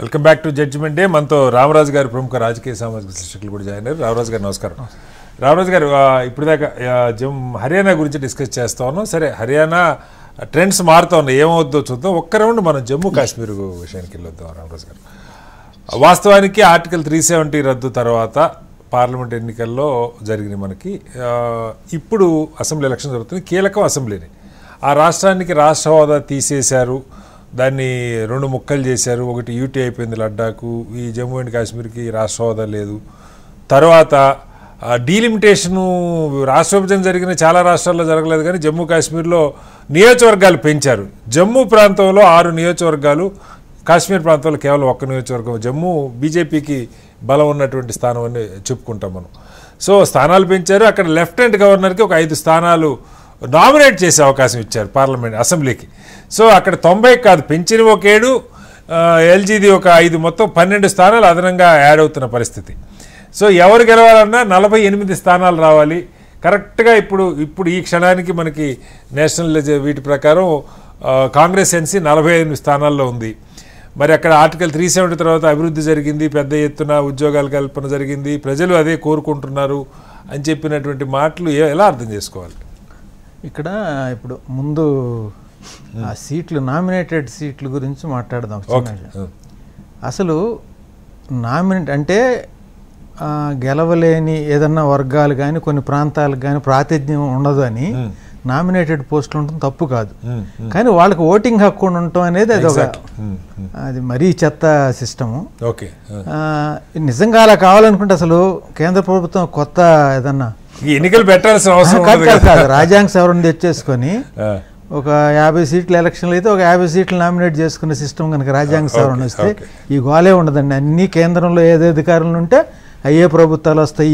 Welcome back to judgement day. మనతో రామరాజు గారు ప్రముఖ రాజకీయ సామాజిక విశ్లేషకులు కూడా జాయిన్ అయ్యారు. రామరాజు గారు నమస్కారం. రామరాజు గారు, ఇప్పుడు దాకా హర్యానా గురించి డిస్కస్ చేస్తా ఉన్నాం. సరే, హర్యానా ట్రెండ్స్ మారుతూ ఉన్నాయి, ఏమవుద్దో చూద్దాం. ఒక్క రౌండ్ మనం జమ్మూ కాశ్మీర్ విషయానికి వెళ్ళొద్దాం. రామరాజు గారు, వాస్తవానికి ఆర్టికల్ 370 రద్దు తర్వాత పార్లమెంట్ ఎన్నికల్లో జరిగినాయి మనకి. ఇప్పుడు అసెంబ్లీ ఎలక్షన్ జరుగుతుంది, కీలకం అసెంబ్లీని. ఆ రాష్ట్రానికి రాష్ట్ర హోదా తీసేశారు, దాన్ని 2 ముక్కలు చేశారు. ఒకటి యూటీ అయిపోయింది లడ్డాకు, ఈ జమ్మూ అండ్ కాశ్మీర్కి రాష్ట్ర హోదా లేదు. తర్వాత డీలిమిటేషను, రాష్ట్ర విభజన జరిగిన చాలా రాష్ట్రాల్లో జరగలేదు, కానీ జమ్మూ కాశ్మీర్లో నియోజకవర్గాలు పెంచారు. జమ్మూ ప్రాంతంలో 6 నియోజకవర్గాలు, కాశ్మీర్ ప్రాంతంలో కేవలం 1 నియోజకవర్గం. జమ్మూ బీజేపీకి బలం ఉన్నటువంటి స్థానం అని చెప్పుకుంటాం మనం. సో స్థానాలు పెంచారు. అక్కడ లెఫ్టినెంట్ గవర్నర్కి ఒక 5 స్థానాలు నామినేట్ చేసే అవకాశం ఇచ్చారు పార్లమెంట్ అసెంబ్లీకి. సో అక్కడ 90 కాదు, పెంచిన ఒక 7, ఎల్జీది ఒక 5, మొత్తం 12 స్థానాలు అదనంగా యాడ్ అవుతున్న పరిస్థితి. సో ఎవరు గెలవాలన్నా 48 స్థానాలు రావాలి కరెక్ట్గా. ఇప్పుడు ఈ క్షణానికి మనకి నేషనల్ వీటి ప్రకారం కాంగ్రెస్ ఎన్సీ 48 స్థానాల్లో ఉంది. మరి అక్కడ ఆర్టికల్ 370 తర్వాత అభివృద్ధి జరిగింది, పెద్ద ఎత్తున ఉద్యోగాల కల్పన జరిగింది, ప్రజలు అదే కోరుకుంటున్నారు అని చెప్పినటువంటి మాటలు ఎలా అర్థం చేసుకోవాలి? ఇక్కడ ఇప్పుడు ముందు ఆ సీట్లు, నామినేటెడ్ సీట్ల గురించి మాట్లాడదాం. అసలు నామినేట్ అంటే గెలవలేని ఏదన్నా వర్గాలు కానీ కొన్ని ప్రాంతాలకు కానీ ప్రాతినిధ్యం ఉండదు అని నామినేటెడ్ పోస్టులు ఉండటం తప్పు కాదు. కానీ వాళ్ళకి ఓటింగ్ హక్కు ఉండటం అనేది అది మరీ చెత్త సిస్టము. నిజంగా అలా కావాలనుకుంటే అసలు కేంద్ర ప్రభుత్వం కొత్త ఏదన్నా ఎన్నికలు పెట్టాల్సిన అవసరం కాదు, రాజ్యాంగ సవరణ తెచ్చేసుకొని ఒక 50 సీట్ల ఎలక్షన్లు అయితే ఒక 50 సీట్లు నామినేట్ చేసుకునే సిస్టమ్ కనుక రాజ్యాంగ సవరణ వస్తే ఈ గోలే ఉండదండి. అన్ని కేంద్రంలో ఏదే అధికారులు ఉంటే అయ్యే ప్రభుత్వాలు వస్తాయి.